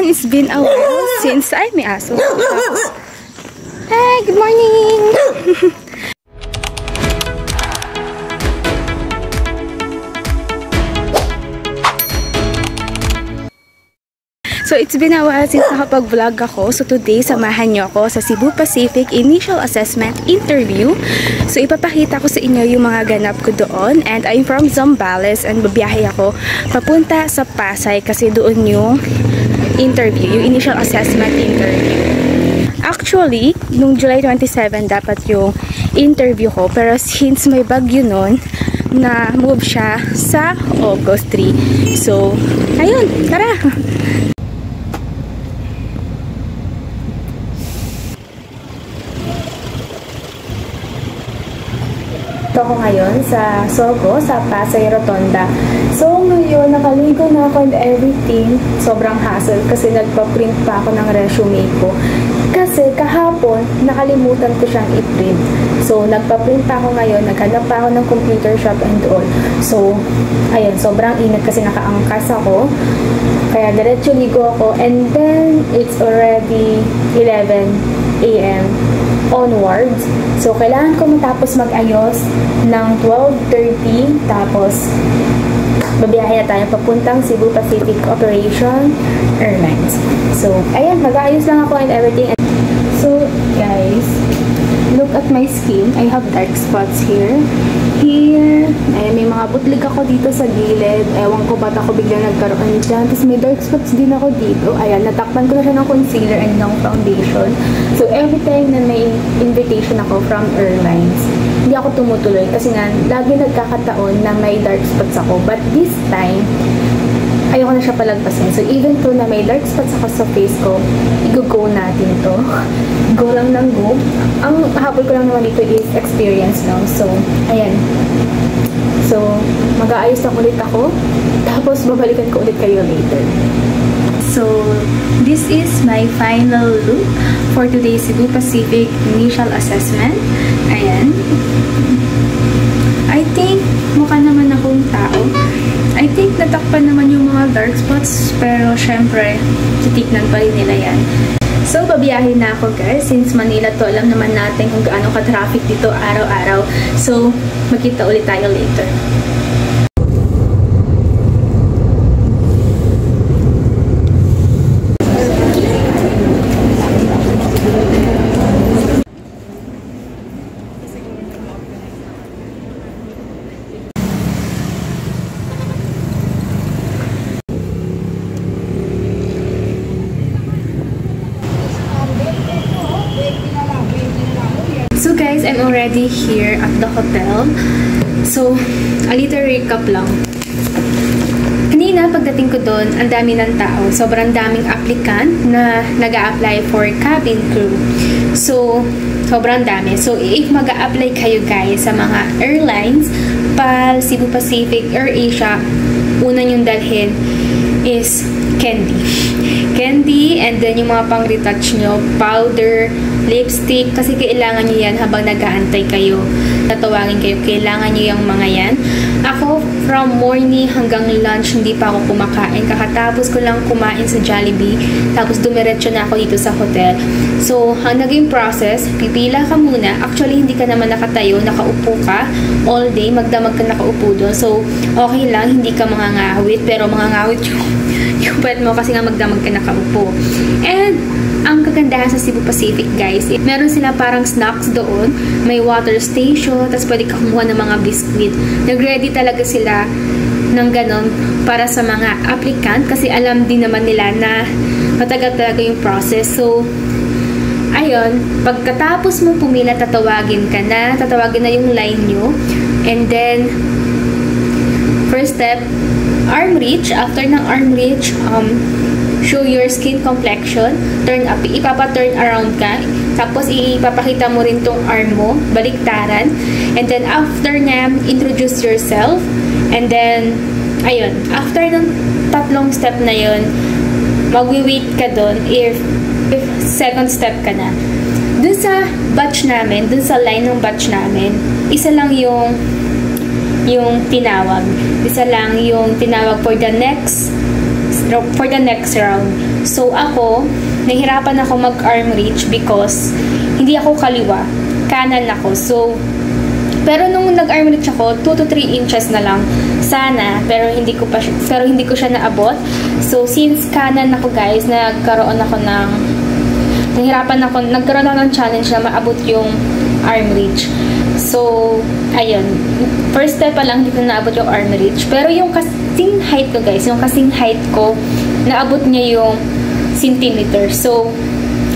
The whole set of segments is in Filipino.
everyone, it's been a while since I may aso. Hi, good morning! So, it's been a while since nakapag-vlog ako. So, today, samahan nyo ako sa Cebu Pacific Initial Assessment Interview. So, ipapakita ko sa inyo yung mga ganap ko doon. And I'm from Zambales and babiyahe ako papunta sa Pasay kasi doon yung interview, yung Initial Assessment Interview. Actually, nung July 27 dapat yung interview ko. Pero since may bagyo nun, na-move siya sa August 3. So, ayun, tara! Ito ko ngayon sa Sogo, sa Pasay Rotonda. So, ngayon, nakaligo na ako and everything. Sobrang hassle kasi nagpa-print pa ako ng resume ko. Kasi kahapon, nakalimutan ko siyang i-print. So, nagpa-print pa ako ngayon. Naghanap pa ako ng computer shop and all. So, ayun, sobrang init kasi nakaangkas ako. Kaya diretso ligo ako. And then, it's already 11 AM onwards. So, kailangan ko matapos mag-ayos ng 12:30. Tapos, babiyahe na tayo papuntang Cebu Pacific Operation Airlines. So, ayan, mag-aayos lang ako and everything. So, guys, look at my skin. I have dark spots here. Here, ay, may mga butlig ako dito sa gilid. Ewan ko ba't ako biglang nagkaroon dyan. Tapos may dark spots din ako dito. Ayan, natakpan ko na siya ng concealer and ng foundation. So, every time na may invitation ako from airlines, hindi ako tumutuloy kasi nga, lagi nagkakataon na may dark spots ako. But this time, ayoko na siya palagpasin. So, even though na may dark spots ako sa face ko, i-go natin to. Go lang ng go. Ang habol ko lang naman dito is experience lang. So, ayan. So, mag-aayos lang ulit ako. Tapos, babalikan ko ulit kayo later. So, this is my final look for today's Cebu Pacific Initial Assessment. Ayan. I think, mukha naman akong tao. I think natakpan naman yung mga dark spots, pero syempre, titignan pa rin nila yan. So, babiyahin na ako guys. Since Manila to, alam naman natin kung gaano ka-traffic dito araw-araw. So, magkita ulit tayo later. So guys, I'm already here at the hotel. So, a little recap lang. Kanina, pagdating ko doon, ang dami ng tao. Sobrang daming applicant na nag-a-apply for cabin crew. So, sobrang dami. So, if mag-a-apply kayo guys sa mga airlines, PAL, Cebu Pacific, AirAsia, una yung dalhin is candy. Candy, and then yung mga pang-retouch nyo, powder, lipstick, kasi kailangan nyo yan habang nag-aantay kayo. Tatawagin kayo, kailangan nyo yung mga yan. Ako, from morning hanggang lunch, hindi pa ako kumakain. Kakatapos ko lang kumain sa Jollibee, tapos dumiretso na ako dito sa hotel. So, ang naging process, pipila ka muna. Actually, hindi ka naman nakatayo, nakaupo ka all day, magdamag ka nakaupo doon. So, okay lang, hindi ka mangangawit, pero mangangawit yung pwet mo kasi nga magdamag ka nakaupo. And, ang kagandahan sa Cebu Pacific guys, meron sila parang snacks doon, may water station, tapos pwede ka kumuha ng mga biscuit. Nag-ready talaga sila ng ganon para sa mga applicant kasi alam din naman nila na matagal talaga yung process. So, ayun, pagkatapos mo pumila, tatawagin na yung line nyo. And then, first step, arm reach. After ng arm reach, show your skin complexion, turn up, ipapa-turn around ka, tapos ipapakita mo rin tong arm mo, baliktaran, and then after nga, introduce yourself, and then, ayun, after ng tatlong step na yun, magwi-wait ka doon if second step ka na. Dun sa batch namin, dun sa line ng batch namin, isa lang yung tinawag. Isa lang yung tinawag for the next round. So, ako, nahirapan ako mag-arm reach because hindi ako kaliwa. Kanan ako. So, pero nung nag-arm reach ako, 2 to 3 inches na lang. Sana, pero hindi ko siya naabot. So, since kanan ako guys, nagkaroon ako ng challenge na maabot yung arm reach. So, ayun. First step pa lang, hindi ko naabot yung arm reach. Pero yung kasing height ko guys, naabot niya yung centimeter. So,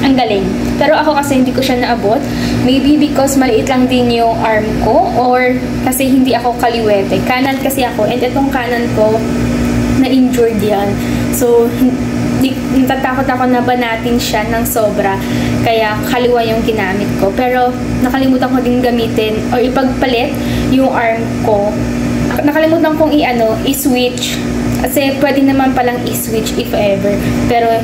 ang galing. Pero ako kasi hindi ko siya naabot. Maybe because maliit lang din yung arm ko or kasi hindi ako kaliwete. Kanan kasi ako and itong kanan ko na-injured yan. So, natatakot ako na banatin siya ng sobra. Kaya kaliwa yung ginamit ko. Pero nakalimutan ko din gamitin or ipagpalit yung arm ko. Nakalimutan kong i-switch. Kasi pwede naman palang i-switch if ever. Pero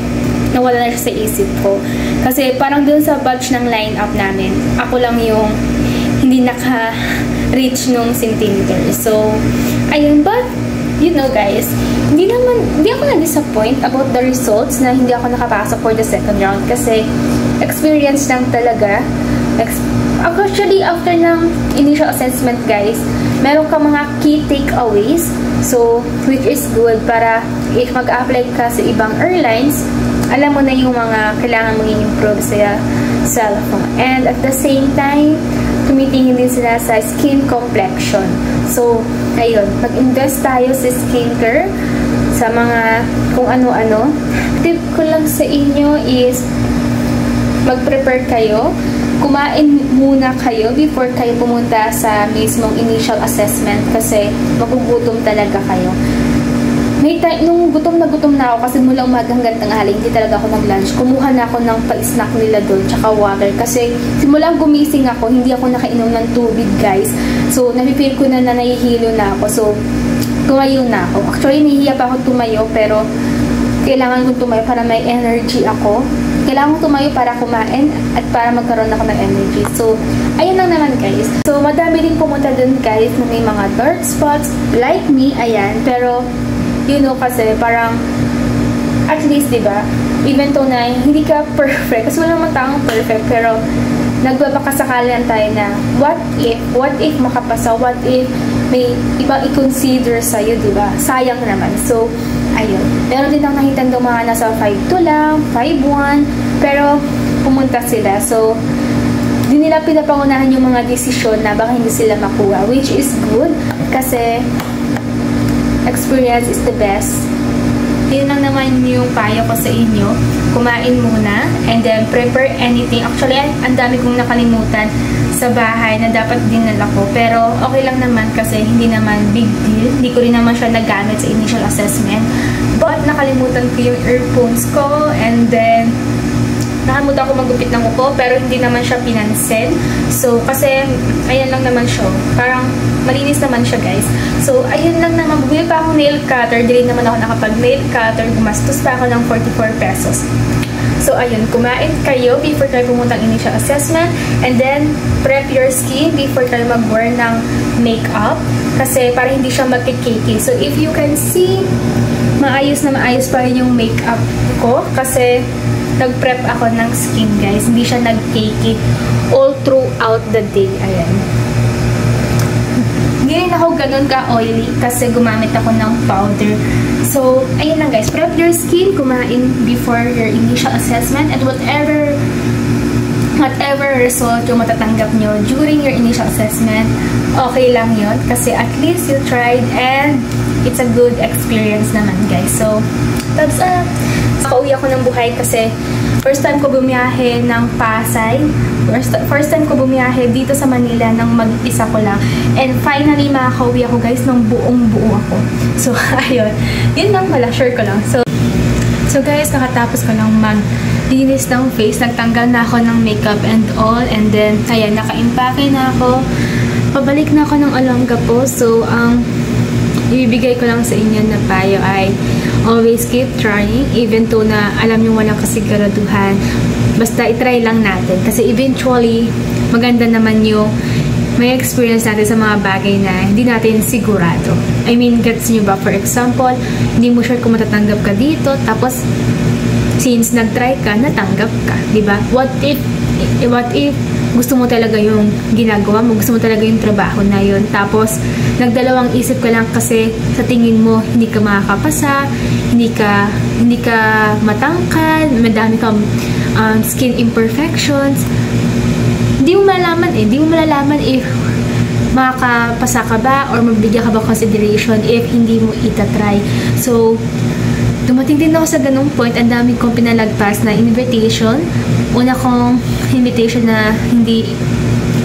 nawala na siya sa isip ko. Kasi parang dun sa batch ng line-up namin, ako lang yung hindi naka-reach nung centimeter. So, ayun. But, you know guys, hindi ako na-disappoint about the results na hindi ako nakapasok for the second round. Kasi, experience lang talaga. Actually, after ng initial assessment guys, meron ka mga key takeaways. So, which is good para if mag-apply ka sa ibang airlines, alam mo na yung mga kailangan mong i-improve sa cellphone. And at the same time, tumitingin din sila sa skin complexion. So, ayun, mag-invest tayo sa skincare, sa mga kung ano-ano. Tip ko lang sa inyo is mag-prepare kayo. Kumain muna kayo before kayo pumunta sa mismong initial assessment kasi magugutom talaga kayo. May time, nung gutom na ako kasi mula umaga hanggang tanghali, hindi talaga ako nag-lunch. Kumuha na ako ng pa-snack nila doon, tsaka water. Kasi simulang gumising ako, hindi ako nakainom ng tubig, guys. So, napipil ko na nahihilo na ako. So, tumayo na ako. Actually, nahihiya pa ako tumayo, pero kailangan kong tumayo para may energy ako. Kailangan kong tumayo para kumain at para magkaroon ako ng energy. So, ayun lang naman, guys. So, madami din pumunta doon, guys, na may mga dark spots, like me, ayan. Pero, you know, kasi parang at least, diba, even though na hindi ka perfect, kasi wala naman taong perfect, pero nagbabakasakalan tayo na what if makapasa, what if may ibang i-consider sa'yo, diba? Sayang naman. So, ayun. Meron din akong nakita doon mga nasa 5'2 lang, 5'1, pero pumunta sila. So, di nila pinapangunahan yung mga desisyon na baka hindi sila makuha, which is good kasi experience is the best. Yun lang naman yung payo ko sa inyo. Kumain muna and then prepare anything. Actually, ang dami kong nakalimutan sa bahay na dapat dinala ko. Pero okay lang naman kasi hindi naman big deal. Hindi ko rin naman siya nagamit sa initial assessment. But nakalimutan ko yung earphones ko and then nakalimutan ko magupit ng kuko pero hindi naman siya pinansin. So, kasi ayan lang naman siya. Parang malinis naman siya, guys. So, ayun lang naman. Bumili pa akong nail cutter. Dili naman ako nakapag-nail cutter. Gumastos pa ako ng 44 pesos. So, ayun. Kumain kayo before kayo pumunta ang initial assessment. And then, prep your skin before kayo mag-wear ng makeup. Kasi, para hindi siya magkikiki. So, if you can see, maayos na maayos pa rin yung makeup ko. Kasi, nag-prep ako ng skin, guys. Hindi siya nag-cakey all throughout the day. Ayan. Hindi rin ako ganun ka-oily kasi gumamit ako ng powder. So, ayun lang, guys. Prep your skin, kumain before your initial assessment, and whatever result yung matatanggap nyo during your initial assessment, okay lang yun. Kasi at least you tried and it's a good experience naman, guys. So, thumbs up! Nakauwi ako ng buhay kasi first time ko bumiyahe ng Pasay. First time ko bumiyahe dito sa Manila nang mag-isa ko lang. And finally, makakauwi ako, guys, ng buong-buo ako. So, ayun. Yun lang pala. Sure ko lang. So guys, nakatapos ko lang mag-linis ng face. Nagtanggal na ako ng makeup and all. And then, ayan, naka-impake na ako. Pabalik na ako ng Olongapo. So, ang ibibigay ko lang sa inyo na payo ay always keep trying, even though na alam nyo walang kasiguraduhan. Basta itry lang natin. Kasi eventually, maganda naman yung may experience natin sa mga bagay na hindi natin sigurado. I mean, gets nyo ba? For example, hindi mo sure kung matatanggap ka dito, tapos since nag-try ka, natanggap ka, diba? What if gusto mo talaga yung ginagawa mo, gusto mo talaga yung trabaho na yun, tapos nagdalawang isip ka lang kasi sa tingin mo hindi ka makakapasa, hindi ka matangkad, madami kang skin imperfections, hindi mo malalaman if makakapasa ka ba or mabigyan ka ba consideration if hindi mo itatry. So dumating din ako sa ganung point, ang dami kong pinalagpas na invitation. Una kong invitation na hindi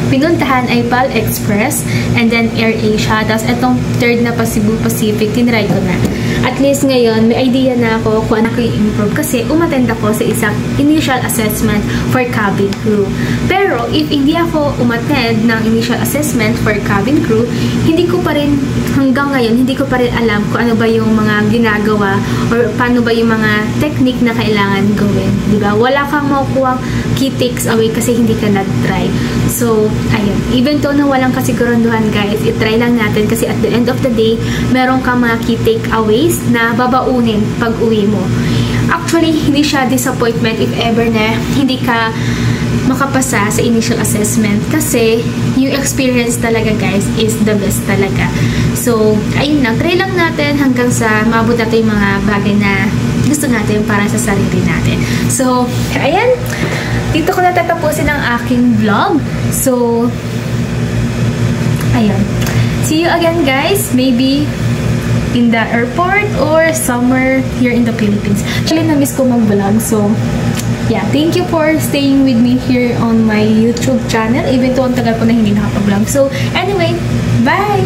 pinuntahan ay PAL Express and then AirAsia. Tapos itong third na pa Cebu Pacific, tinry ko na. At least ngayon, may idea na ako kung ano ko i-improve kasi umattend ako sa isang initial assessment for cabin crew. Pero if hindi ako umattend ng initial assessment for cabin crew, hanggang ngayon, hindi ko pa rin alam kung ano ba yung mga ginagawa or paano ba yung mga technique na kailangan gawin. Diba? Wala kang makukuha key takes away kasi hindi ka nag-try. So, ayun. Even though na walang kasiguranduhan guys, i-try lang natin kasi at the end of the day, meron kang mga key takeaways na babaunin pag uwi mo. Actually, hindi siya disappointment if ever na hindi ka makapasa sa initial assessment kasi yung experience talaga guys is the best talaga. So, ayun lang. Try lang natin hanggang sa maabot natin yung mga bagay na gusto natin para sa sarili natin. So, ayan. Dito ko natatapusin ang aking vlog. So, ayun. See you again guys. Maybe in the airport or somewhere here in the Philippines. Actually, na-miss ko mag-vlog. So, yeah. Thank you for staying with me here on my YouTube channel. Even though ang tagal ko na hindi nakapag-vlog. So, anyway, bye!